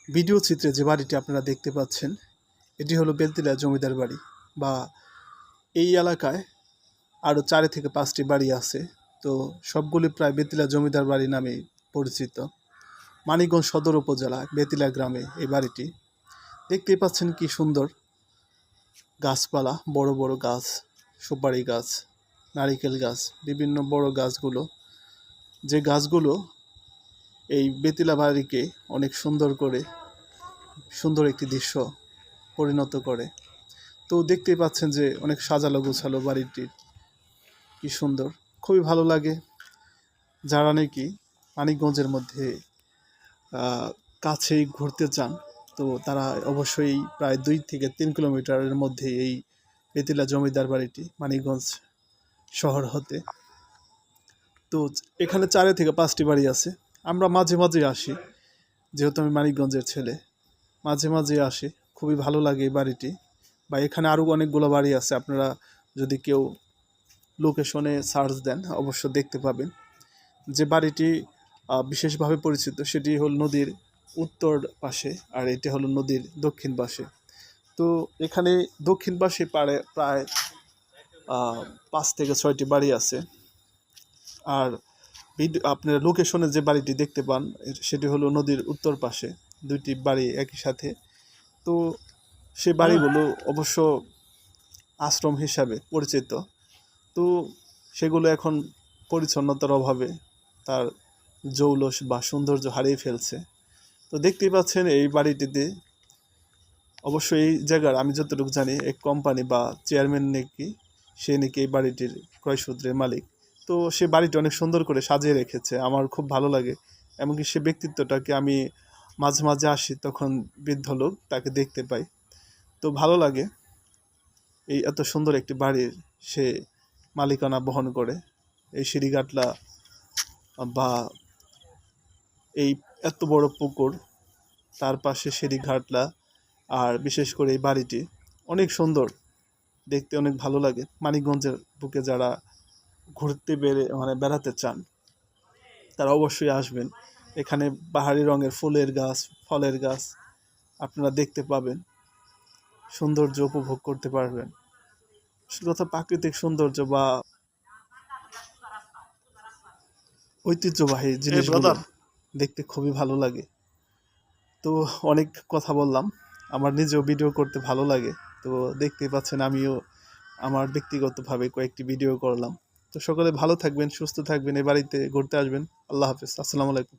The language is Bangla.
ভিডিও চিত্রে যে বাড়িটি আপনারা দেখতে পাচ্ছেন এটি হলো বেলতলা জমিদার বাড়ি, বা এই এলাকায় আরও 4 থেকে 5টি বাড়ি আছে। তো সবগুলি প্রায় বেতিলা জমিদার বাড়ি নামে পরিচিত। মানিকগঞ্জ সদর উপজেলা বেতিলা গ্রামে এই বাড়িটি। দেখতেই পাচ্ছেন কি সুন্দর গাছপালা, বড় বড় গাছ, সুপারি গাছ, নারিকেল গাছ, বিভিন্ন বড় গাছগুলো, যে গাছগুলো এই বেতিলা বাড়িকে অনেক সুন্দর একটি দৃশ্য পরিণত করে। তো দেখতেই পাচ্ছেন যে অনেক সাজালো গোছালো বাড়িটির, কি সুন্দর, খুবই ভালো লাগে। যারা নাকি মানিকগঞ্জের মধ্যে কাছেই ঘুরতে চান, তো তারা অবশ্যই প্রায় 2 থেকে 3 কিলোমিটারের মধ্যে এই বেতিলা জমিদার বাড়িটি মানিকগঞ্জ শহর হতে। তো এখানে 4 থেকে 5টি বাড়ি আছে। আমরা মাঝে মাঝে আসি, যেহেতু আমি মানিকগঞ্জের ছেলে, মাঝে মাঝে আসি। খুবই ভালো লাগে এই বাড়িটি। বা এখানে আরও অনেকগুলো বাড়ি আছে, আপনারা যদি কেউ লোকেশনে সার্চ দেন অবশ্য দেখতে পাবেন। যে বাড়িটি বিশেষভাবে পরিচিত সেটি হল নদীর উত্তর পাশে, আর এটি হলো নদীর দক্ষিণ পাশে। তো এখানে দক্ষিণ পাশে প্রায় 5 থেকে 6টি বাড়ি আছে। আর আপনার লোকেশনে যে বাড়িটি দেখতে পান সেটি হলো নদীর উত্তর পাশে, 2টি বাড়ি একই সাথে। তো সে বাড়িগুলো অবশ্য আশ্রম হিসাবে পরিচিত। তো সেগুলো এখন পরিচ্ছন্নতার অভাবে তার জৌলস বা সৌন্দর্য হারিয়ে ফেলছে। তো দেখতেই পাচ্ছেন এই বাড়িটিতে অবশ্য এই জায়গার, আমি যতটুকু জানি, এক কোম্পানি বা চেয়ারম্যান নাকি, সে নাকি এই বাড়িটির ক্রয়সূত্রের মালিক। তো সে বাড়িটি অনেক সুন্দর করে সাজিয়ে রেখেছে, আমার খুব ভালো লাগে। এমনকি সে ব্যক্তিত্বটাকে আমি মাঝে মাঝে আসি, তখন বৃদ্ধ লোক, তাকে দেখতে পাই। তো ভালো লাগে এই এত সুন্দর একটি বাড়ির সে মালিকানা বহন করে। এই সিঁড়িঘাটলা বা এই এত বড় পুকুর, তার পাশে সিঁড়িঘাটলা, আর বিশেষ করে এই বাড়িটি অনেক সুন্দর দেখতে, অনেক ভালো লাগে। মানিকগঞ্জের বুকে যারা ঘুরতে বেড়াতে চান তারা অবশ্যই আসবেন। এখানে পাহাড়ি রঙের ফুলের গাছ, ফলের গাছ আপনারা দেখতে পাবেন, সৌন্দর্য উপভোগ করতে পারবেন। কথা প্রাকৃতিক সৌন্দর্য বা ঐতিহ্যবাহী জিনিসগুলো দেখতে খুবই ভালো লাগে। তো অনেক কথা বললাম, আমার নিজেও ভিডিও করতে ভালো লাগে। তো দেখতেই পাচ্ছেন আমিও আমার ব্যক্তিগতভাবে কয়েকটি ভিডিও করলাম। তো সকলে ভালো থাকবেন, সুস্থ থাকবেন, এ বাড়িতে ঘুরতে আসবেন। আল্লাহ হাফেজ, আসসালামু আলাইকুম।